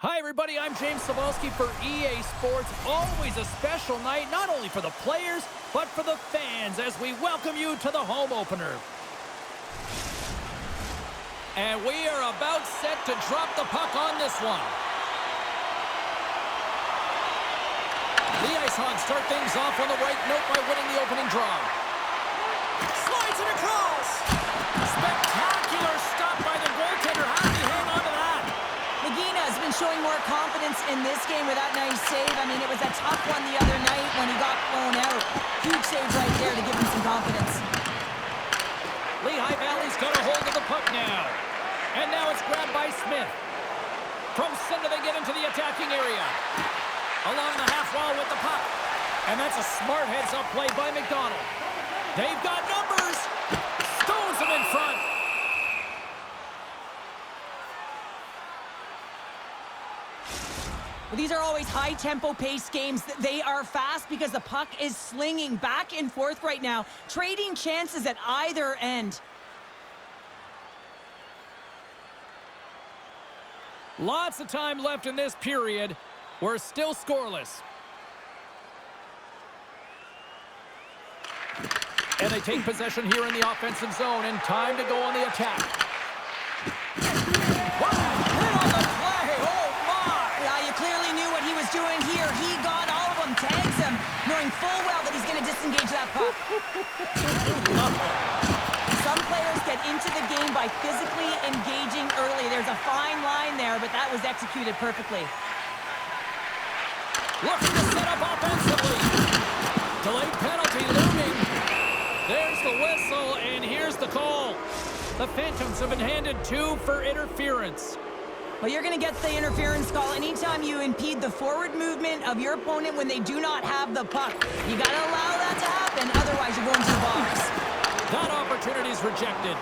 Hi, everybody. I'm James Cebulski for EA Sports. Always a special night, not only for the players, but for the fans as we welcome you to the home opener. And we are about set to drop the puck on this one. The Icehogs start things off on the right note by winning the opening draw. Slides it across. Spectacular stop by the goaltender. How did he hang on to that? Magina has been showing more confidence in this game with that nice save. I mean, it was a tough one the other night when he got blown out. Huge save right there to give him some confidence. Lehigh Valley's got a hold of the puck now. And now it's grabbed by Smith. From center they get into the attacking area. Along the half wall with the puck. And that's a smart heads-up play by McDonald. They've got numbers. Stones them in front. Well, these are always high-tempo pace games. They are fast because the puck is slinging back and forth right now, trading chances at either end. Lots of time left in this period. We're still scoreless. And they take possession here in the offensive zone, and time to go on the attack. Wow, hit on the play. Oh, my. Yeah, you clearly knew what he was doing here. He got all of them, tags him, knowing full well that he's going to disengage that puck. Some players get into the game by physically engaging early. There's a fine line there, but that was executed perfectly. Looking to set up offensively. Delayed penalty looming. There's the whistle, and here's the call. The Phantoms have been handed 2 for interference. Well, you're going to get the interference call anytime you impede the forward movement of your opponent when they do not have the puck. You got to allow that to happen, otherwise you're going to the box. That opportunity's rejected.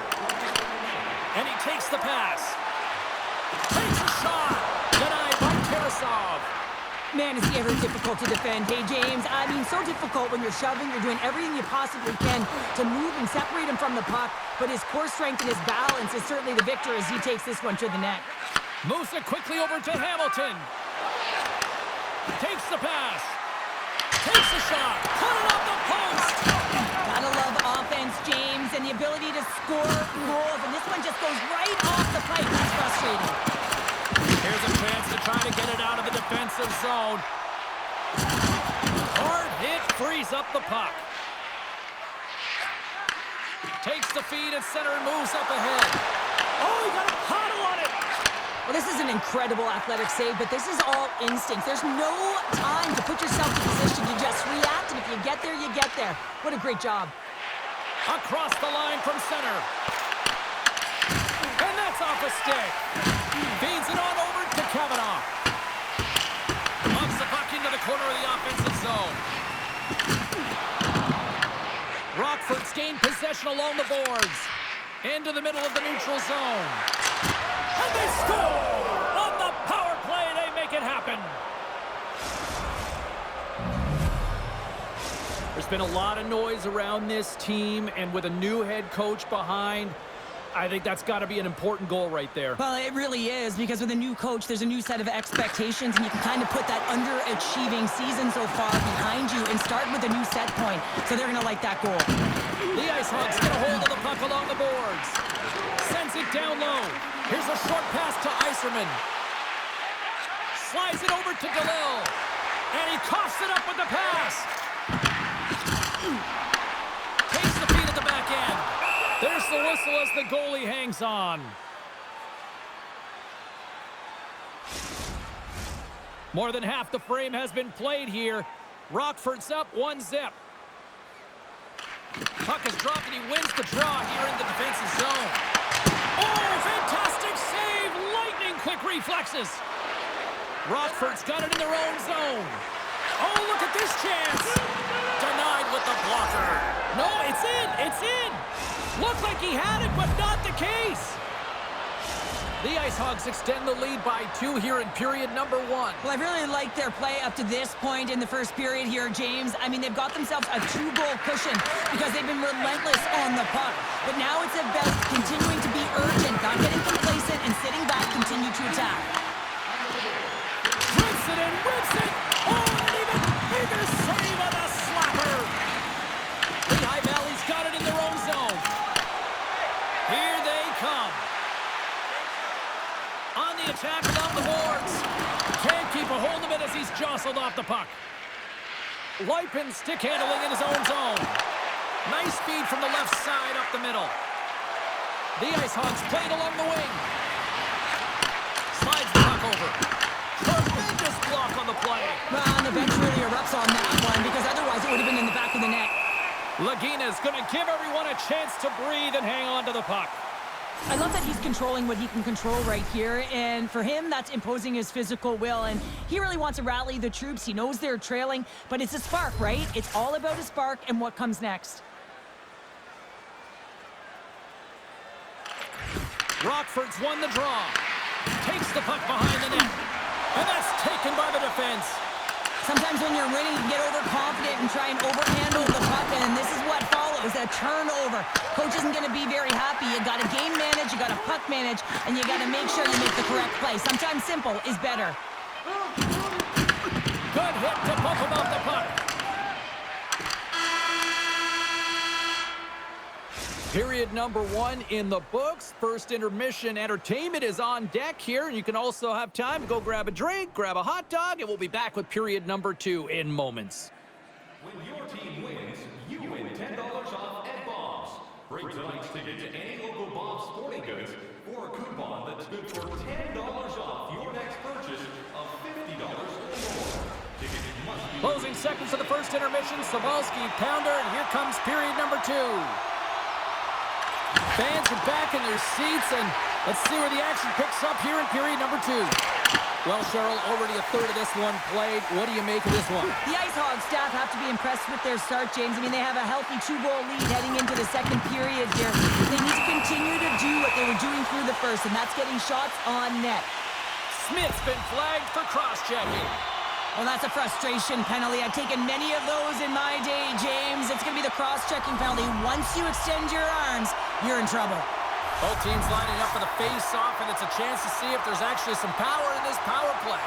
And he takes the pass. Takes a shot. Denied by Tarasov. Man, is he ever difficult to defend. Hey, James, I mean, so difficult when you're shoving. You're doing everything you possibly can to move and separate him from the puck. But his core strength and his balance is certainly the victor as he takes this one to the net. Moves it quickly over to Hamilton. Takes the pass. Takes the shot. Put it off the post. Gotta love offense, James, and the ability to score goals. And this one just goes right off the pipe. That's frustrating. Here's a chance to try to get it out of the defensive zone. Hard hit frees up the puck. Takes the feed at center and moves up ahead. Oh, he got a paddle on it. Well, this is an incredible athletic save, but this is all instinct. There's no time to put yourself in position. You just react, and if you get there, you get there. What a great job. Across the line from center. And that's off a stick. Feeds it on over to Kavanaugh. Lobs the puck into the corner of the offensive zone. Rockford's gained possession along the boards. Into the middle of the neutral zone. And they score! On the power play, they make it happen. There's been a lot of noise around this team, and with a new head coach behind, I think that's got to be an important goal right there. Well, it really is, because with a new coach, there's a new set of expectations, and you can kind of put that underachieving season so far behind you and start with a new set point. So they're going to like that goal. The Icehogs get a hold of the puck along the boards. Sends it down low. Here's a short pass to Iserman. Slides it over to Galil. And he coughs it up with the pass. Takes the feed at the back end. There's the whistle as the goalie hangs on. More than half the frame has been played here. Rockford's up 1-0. Puck is dropped and he wins the draw here in the defensive zone. Oh, fantastic save! Lightning quick reflexes. Rockford's got it in their own zone. Oh, look at this chance. Denied with the blocker. No, it's in. It's in. Looked like he had it, but not the case. The Icehogs extend the lead by 2 here in period number 1. Well, I really liked their play up to this point in the first period here, James. I mean, they've got themselves a 2-goal cushion because they've been relentless on the puck. But now it's about continuing to be urgent, not getting complacent, and sitting back, continue to attack. the attack along the boards. Can't keep a hold of it as he's jostled off the puck. Leipin stick handling in his own zone. Nice speed from the left side up the middle. The Icehogs played along the wing. Slides the puck over. Tremendous block on the play. Well, and the bench really erupts on that one because otherwise it would have been in the back of the net. Lagina's going to give everyone a chance to breathe and hang on to the puck. I love that he's controlling what he can control right here, and for him, that's imposing his physical will, and he really wants to rally the troops. He knows they're trailing, but it's a spark, right? It's all about a spark and what comes next. Rockford's won the draw. Takes the puck behind the net, and that's taken by the defense. Sometimes when you're winning, you get overconfident and try and overhandle the puck, and this is what follows, a turnover. Coach isn't going to be very happy. You got to game manage, you got to puck manage, and you got to make sure you make the correct play. Sometimes simple is better. Good hit to bump him off the puck. Period number 1 in the books. First intermission entertainment is on deck here. You can also have time to go grab a drink, grab a hot dog, and we'll be back with period number 2 in moments. When your team wins, you win $10 off at Bob's. Bring tonight's ticket to any local Bob's Sporting Goods for a coupon that's good for $10 off your next purchase of $50 or more. Tickets must be... Closing seconds of the first intermission. Sabalski, pounder, and here comes period number 2. Fans are back in their seats, and let's see where the action picks up here in period number 2. Well, Cheryl, already a third of this one played. What do you make of this one? The Icehogs staff have to be impressed with their start, James. I mean, they have a healthy 2-goal lead heading into the second period here. They need to continue to do what they were doing through the first, and that's getting shots on net. Smith's been flagged for cross-checking. Well, that's a frustration penalty. I've taken many of those in my day, James. It's going to be the cross-checking penalty. Once you extend your arms, you're in trouble. Both teams lining up for the face-off, and it's a chance to see if there's actually some power in this power play.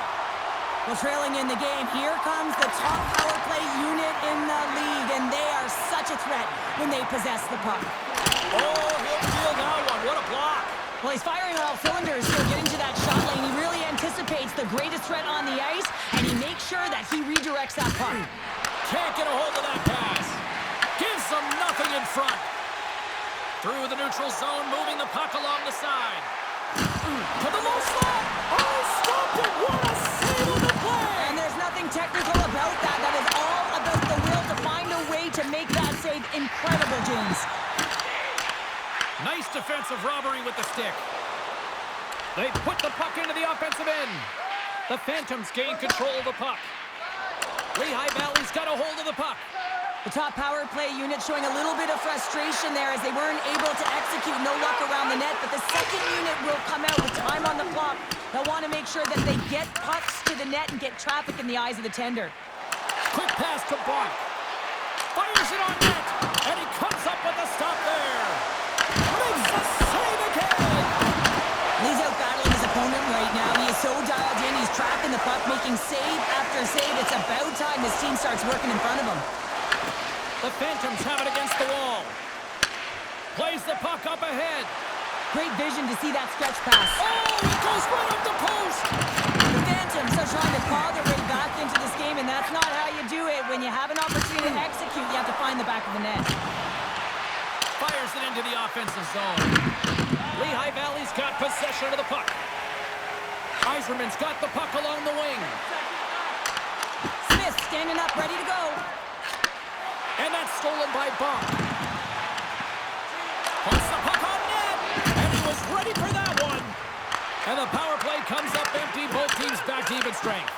Well, trailing in the game, here comes the top power play unit in the league, and they are such a threat when they possess the puck. Oh, he'll feel that one. What a block. Well, he's firing on all cylinders here, getting to that shot lane. He really anticipates the greatest threat on the ice, and he makes sure that he redirects that puck. Can't get a hold of that pass. Gives them nothing in front. Through the neutral zone, moving the puck along the side. To the low slot. Oh, stopped it. What a save of the play. And there's nothing technical about that. That is all about the will to find a way to make that save incredible, James. Nice defensive robbery with the stick. They put the puck into the offensive end. The Phantoms gain control of the puck. Lehigh Valley's got a hold of the puck. The top power play unit showing a little bit of frustration there as they weren't able to execute. No luck around the net, but the second unit will come out with time on the clock. They'll want to make sure that they get pucks to the net and get traffic in the eyes of the tender. Quick pass to Bart. Fires it on net, and he comes up with a stop there. Makes the save again. He's out battling his opponent right now. He is so dialed in. He's tracking the puck, making save after save. It's about time his team starts working in front of him. The Phantoms have it against the wall. Plays the puck up ahead. Great vision to see that stretch pass. Oh, it goes right up the post. The Phantoms are trying to claw their way back into this game, and that's not how you do it. When you have an opportunity to execute, you have to find the back of the net. Fires it into the offensive zone. Lehigh Valley's got possession of the puck. Eiserman's got the puck along the wing. Smith standing up, ready to go. And that's stolen by Bonk. Puts the puck on net, and he was ready for that one. And the power play comes up empty. Both teams back to even strength.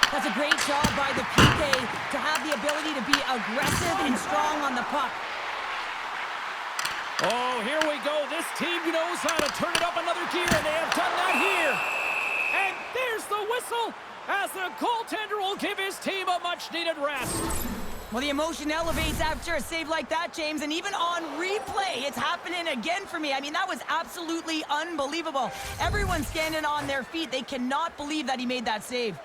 That's a great job by the PK to have the ability to be aggressive and strong on the puck. Oh, here we go. This team knows how to turn it up another gear, and they have done that here. And there's the whistle, as the goaltender will give his team a much-needed rest. Well, the emotion elevates after a save like that, James, and even on replay, it's happening again for me. I mean, that was absolutely unbelievable. Everyone's standing on their feet. They cannot believe that he made that save.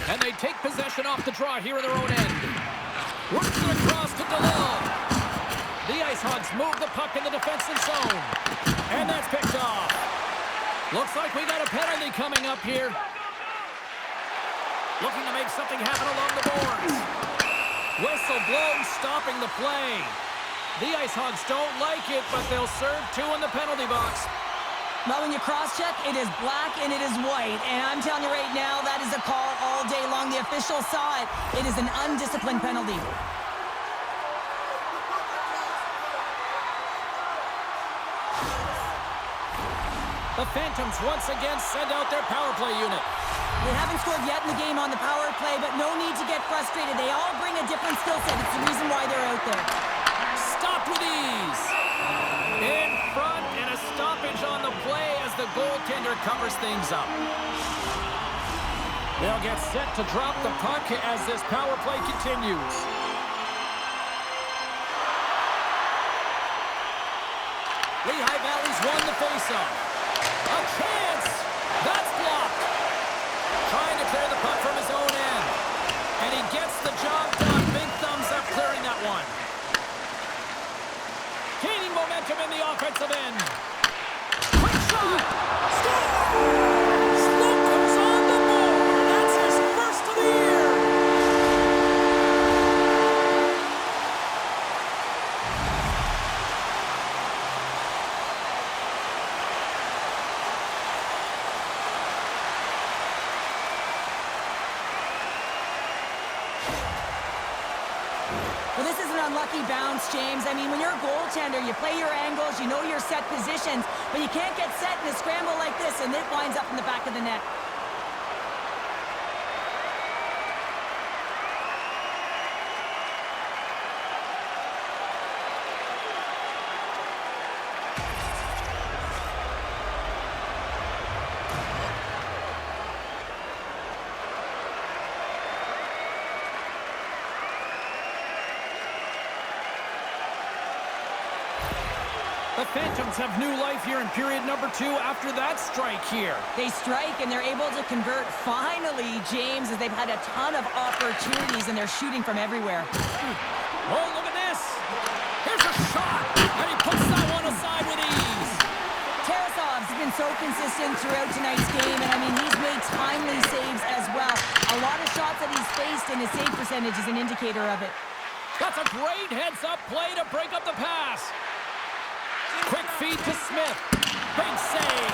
And they take possession off the draw here in their own end. Works it across to DeLille. The Icehogs move the puck in the defensive zone. And that's picked off. Looks like we got a penalty coming up here. Looking to make something happen along the boards. Whistle blows, stopping the play. The Icehogs don't like it, but they'll serve 2 in the penalty box. Well, when you cross-check, it is black and it is white. And I'm telling you right now, that is a call all day long. The official saw it. It is an undisciplined penalty. The Phantoms once again send out their power play unit. They haven't scored yet in the game on the power play, but no need to get frustrated. They all bring a different skill set. It's the reason why they're out there. Stopped with ease. In front, and a stoppage on the play as the goaltender covers things up. They'll get set to drop the puck as this power play continues. Lehigh Valley's won the faceoff. A chance! That's blocked. Trying to clear the puck from his own end. And he gets the job done. Big thumbs up clearing that one. Gaining momentum in the offensive end. Quick shot! Score! Slocum's on the board. That's his first of the year. Well, this is an unlucky bounce, James. I mean, when you're a goaltender, you play your angles, you know your set positions, but you can't get set in a scramble like this, and it winds up in the back of the net. The Phantoms have new life here in period number 2 after that strike here. They strike, and they're able to convert finally, James, as they've had a ton of opportunities, and they're shooting from everywhere. Oh, look at this. Here's a shot, and he puts that one aside with ease. Tarasov's been so consistent throughout tonight's game, and I mean, he's made timely saves as well. A lot of shots that he's faced, and his save percentage is an indicator of it. That's a great heads-up play to break up the pass. Quick feed to Smith. Big save.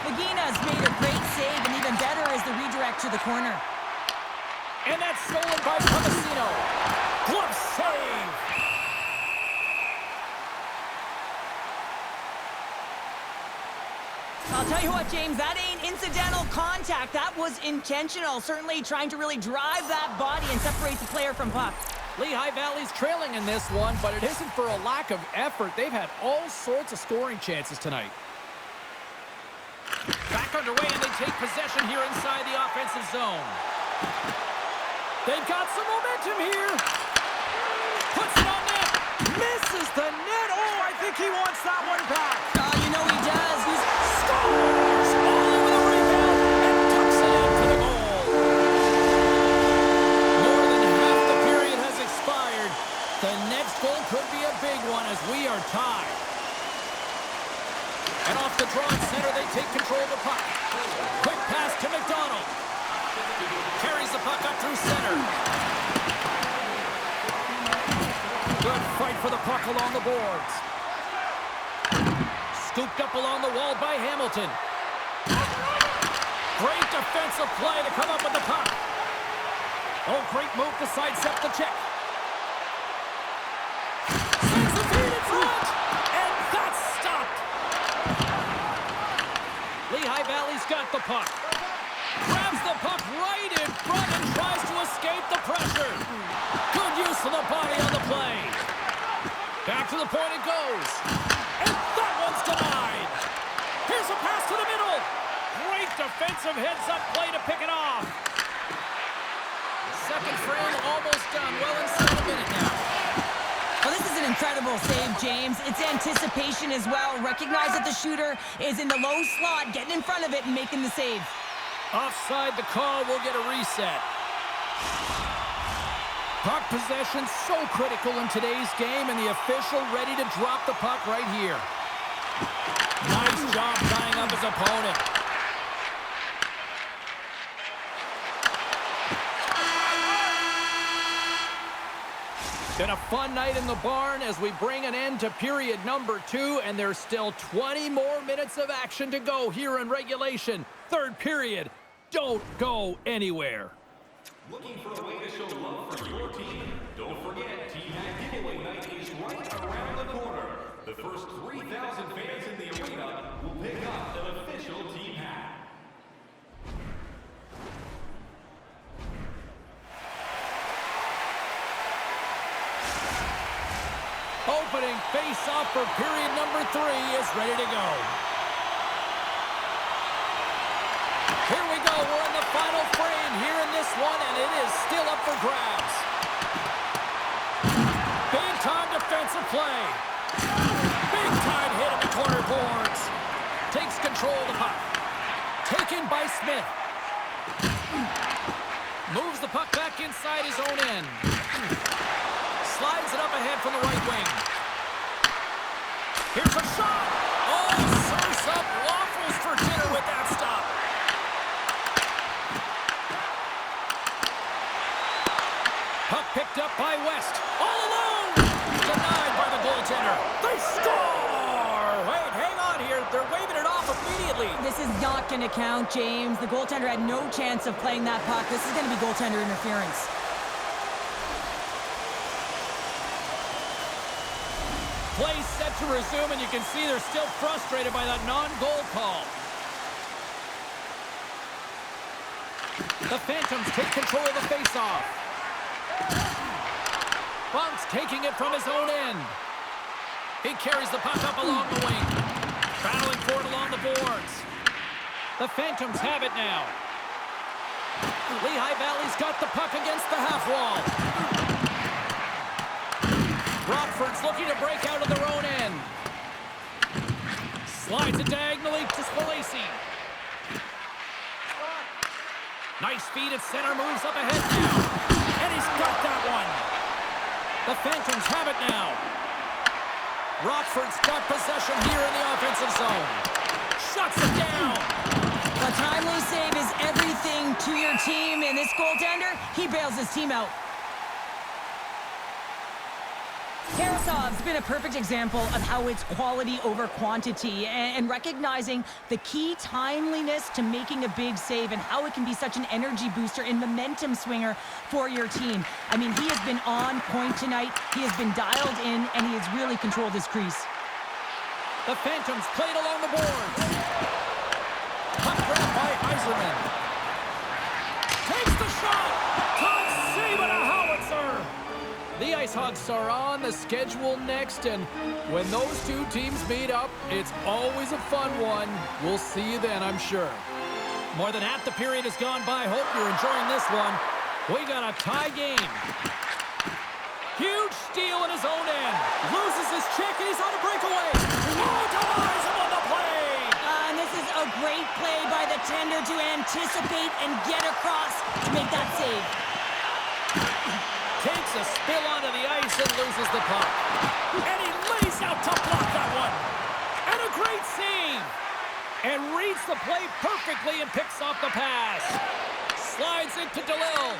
Lagina's made a great save, and even better is the redirect to the corner. And that's stolen by Tomasino. Glove save. I'll tell you what, James, that ain't incidental contact. That was intentional, certainly trying to really drive that body and separate the player from puck. Lehigh Valley's trailing in this one, but it isn't for a lack of effort. They've had all sorts of scoring chances tonight. Back underway, and they take possession here inside the offensive zone. They've got some momentum here. Puts it on net. Misses the net. Oh, I think he wants that one back. You know he does. He's Scores! All over the rebound and tucks it in for the goal. More than half the period has expired. The next goal could be a big one as we are tied. And off the draw at center, they take control of the puck. Quick pass to McDonald. Carries the puck up through center. Good fight for the puck along the boards. Scooped up along the wall by Hamilton. Great defensive play to come up with the puck. Oh, great move to sidestep the check. Sends the feed in front, and that's stopped. Lehigh Valley's got the puck. Grabs the puck right in front and tries to escape the pressure. Good use of the body on the play. Back to the point it goes. And that one's denied. Here's a pass to the middle. Great defensive heads-up play to pick it off. Second frame almost done. Well inside a minute now. Well, this is an incredible save, James. It's anticipation as well. Recognize that the shooter is in the low slot, getting in front of it and making the save. Offside the call, we'll get a reset. Puck possession so critical in today's game, and the official ready to drop the puck right here. Nice job tying up of his opponent. Been a fun night in the barn as we bring an end to period number 2, and there's still 20 more minutes of action to go here in regulation. Third period. Don't go anywhere. Looking for a way to show love for your team? Don't forget, Team Hat Giveaway Night is right around the corner. The first 3,000 fans in the arena will pick up an official Team Hat. Opening face-off for period number 3 is ready to go. Here we go. We're in the final frame here in this one, and it is still up for grabs. Big-time defensive play. Big-time hit in the corner boards. Takes control of the puck. Taken by Smith. Moves the puck back inside his own end. Slides it up ahead from the right wing. Here's a shot. Oh, serves up waffles for dinner with that stop. Puck picked up by West. All alone. Denied by the goaltender. They score. Wait, hang on here. They're waving it off immediately. This is not going to count, James. The goaltender had no chance of playing that puck. This is going to be goaltender interference. Play set to resume, and you can see they're still frustrated by that non-goal call. The Phantoms take control of the face-off. Bunk's taking it from his own end. He carries the puck up along the wing. Battling for it along the boards. The Phantoms have it now. Lehigh Valley's got the puck against the half wall. Rockford's looking to break out of their own end. Slides it diagonally to Spalacy. Nice feed at center, moves up ahead now. And he's got that one. The Phantoms have it now. Rockford's got possession here in the offensive zone. Shuts it down. A timely save is everything to your team, and this goaltender, he bails his team out. Tarasov's been a perfect example of how it's quality over quantity and recognizing the key timeliness to making a big save and how it can be such an energy booster and momentum swinger for your team. I mean, he has been on point tonight. He has been dialed in, and he has really controlled his crease. The Phantoms played along the boards. Puck grab by Eiserman. Takes the shot. Can't save it, a howitzer. The Icehogs are on the schedule next, and when those two teams meet up, it's always a fun one. We'll see you then, I'm sure. More than half the period has gone by. Hope you're enjoying this one. We got a tie game. Huge steal in his own end. Loses his check, and he's on a breakaway. Oh, denies him on the play. And this is a great play by the tender to anticipate and get across to make that save. Takes a spill onto the ice and loses the puck. And he lays out to block that one. And a great save. And reads the play perfectly and picks off the pass. Slides it to DeLille.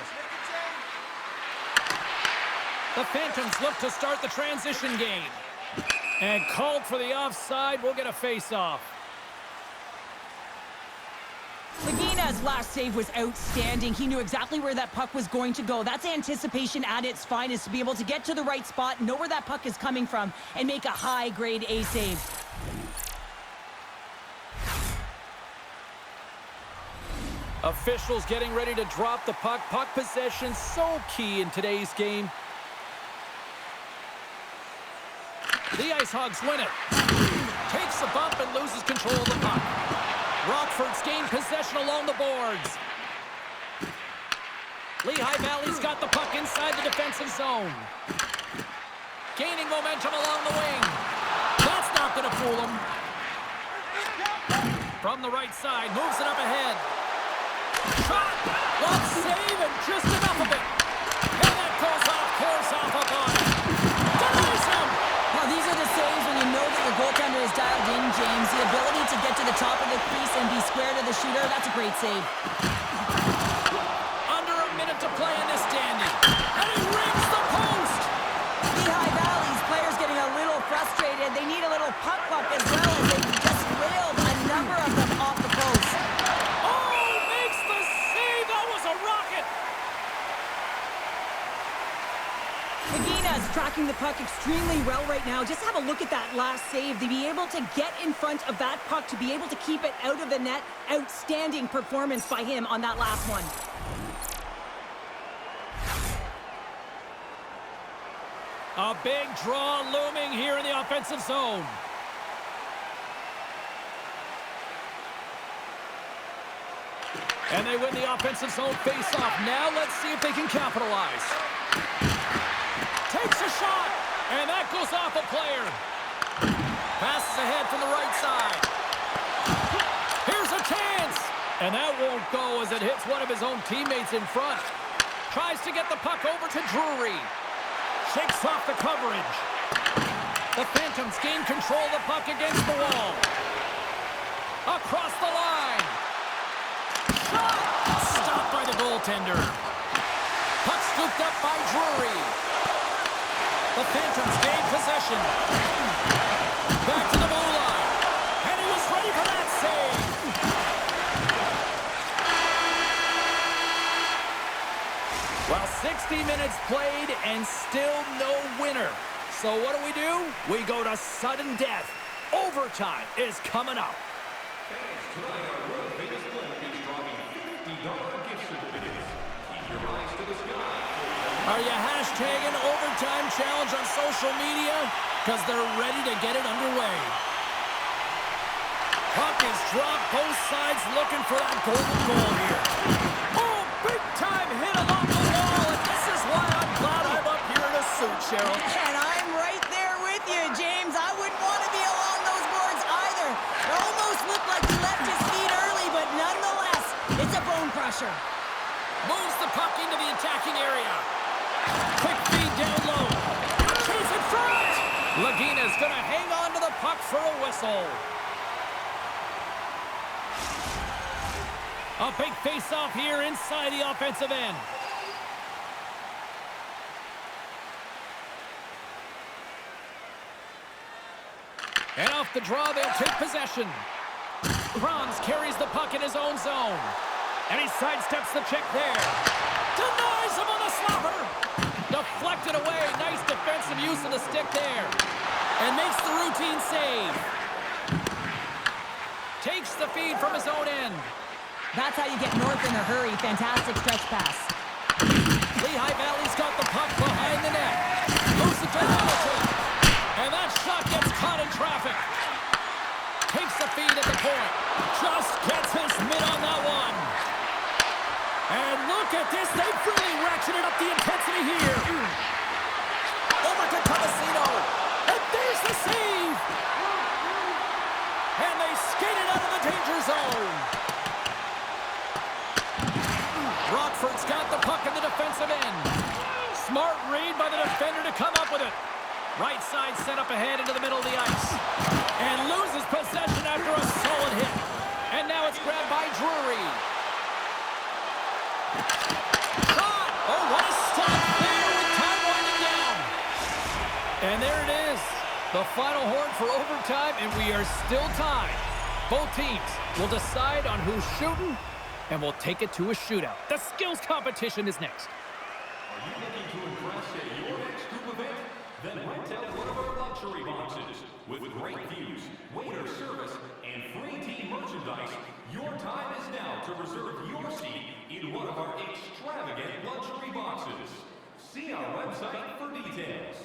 The Phantoms look to start the transition game. And called for the offside. We'll get a face-off. Lagina's last save was outstanding. He knew exactly where that puck was going to go. That's anticipation at its finest, to be able to get to the right spot, know where that puck is coming from, and make a high-grade A save. Officials getting ready to drop the puck. Puck possession so key in today's game. The Icehogs win it. Takes a bump and loses control of the puck. Rockford's gained possession along the boards. Lehigh Valley's got the puck inside the defensive zone. Gaining momentum along the wing. That's not going to fool him. From the right side, moves it up ahead. Shot! Well, save and just enough of it. And that goes off course off a body. Denies him! Well, these are the saves when you know that your goaltender is dialed in, James. The ability to get to the top of the crease and be square to the shooter. That's a great save. Under a minute to play in this standing. And he rings the post! Lehigh Valley's players getting a little frustrated. They need a little puck as well as they just railed a number of them off the post. Oh, makes the save! That was a rocket! Hagina's tracking the puck extremely well right now. Just have a look at that last save. To be able to get in front of that puck, to be able to keep it out of the net. Outstanding performance by him on that last one. A big draw looming here in the offensive zone. And they win the offensive zone face-off. Now let's see if they can capitalize. Takes a shot, and that goes off a player. Passes ahead from the right side. Here's a chance, and that won't go as it hits one of his own teammates in front. Tries to get the puck over to Drury. Shakes off the coverage. The Phantoms gain control of the puck against the wall. Across the line. Shot! Stopped by the goaltender. Puck scooped up by Drury. The Phantoms gain possession. Back to the blue line. And he was ready for that save. Well, 60 minutes played and still no winner. So what do? We go to sudden death. Overtime is coming up. Fans, tonight our World Vegas Clinic is dropping $50 gift certificates. Keep your eyes to the sky. Are you hashtagging overtime challenge on social media? Because they're ready to get it underway. Puck is dropped, both sides looking for that golden goal here. Oh, big time hit along the wall, and this is why I'm glad I'm up here in a suit, Cheryl. And I'm right there with you, James. I wouldn't want to be along those boards either. It almost looked like he left his feet early, but nonetheless, it's a bone crusher. Moves the puck into the attacking area. Quick feed down low. Chase in front. Lagina's going to hang on to the puck for a whistle. A big face-off here inside the offensive end. And off the draw, they'll take possession. Bronze carries the puck in his own zone. And he sidesteps the check there. Denies him on the slapper. Deflected away. Nice defensive use of the stick there. And makes the routine save. Takes the feed from his own end. That's how you get north in a hurry. Fantastic stretch pass. Lehigh Valley's got the puck behind the net. Moves it to Hamilton. And that shot gets caught in traffic. Takes the feed at the point. Just gets his mitt on that one. And look at this. They've really ratcheted up the intensity here. Over to Tomasino. And there's the save. And they skate it out of the danger zone. Rockford's got the puck in the defensive end. Smart read by the defender to come up with it. Right side set up ahead into the middle of the ice. And loses possession after a solid hit. And now it's grabbed by Drury. Shot! Oh, what a stop there with time winding down. And there it is. The final horn for overtime, and we are still tied. Both teams will decide on who's shooting, and we'll take it to a shootout. The skills competition is next. Are you looking to impress at your next group event? Then rent out one of our luxury boxes. With great views, waiter service, and free team merchandise, your time is now to reserve your seat in one of our extravagant luxury boxes. See our website for details.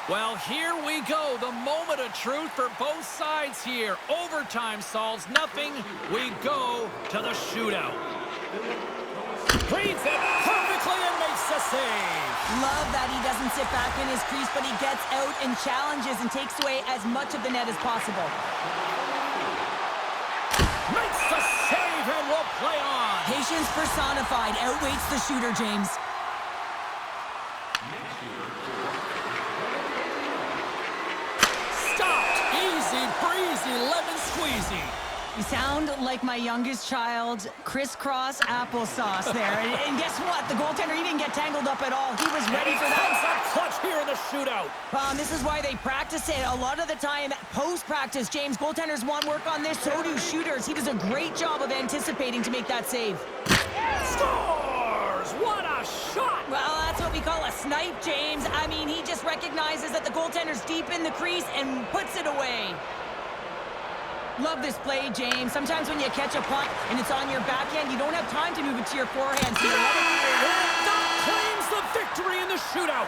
Well, here we go. The moment of truth for both sides here. Overtime solves nothing. We go to the shootout. Reads it perfectly and makes a save. Love that he doesn't sit back in his crease, but he gets out and challenges and takes away as much of the net as possible. Makes the save and will play on. Patience personified outweighs the shooter, James. Stopped. Easy breezy lemon squeezy. You sound like my youngest child, crisscross applesauce there. And guess what? The goaltender, he didn't get tangled up at all. He was ready for Comes that. up clutch here in the shootout. This is why they practice it. A lot of the time, post-practice, James, goaltenders want work on this, so do shooters. He does a great job of anticipating to make that save. Scores! What a shot! Well, that's what we call a snipe, James. I mean, he just recognizes that the goaltender's deep in the crease and puts it away. Love this play, James. Sometimes when you catch a puck and it's on your backhand, you don't have time to move it to your forehand. So you let it... That claims the victory in the shootout.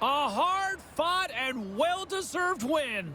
A hard-fought and well-deserved win.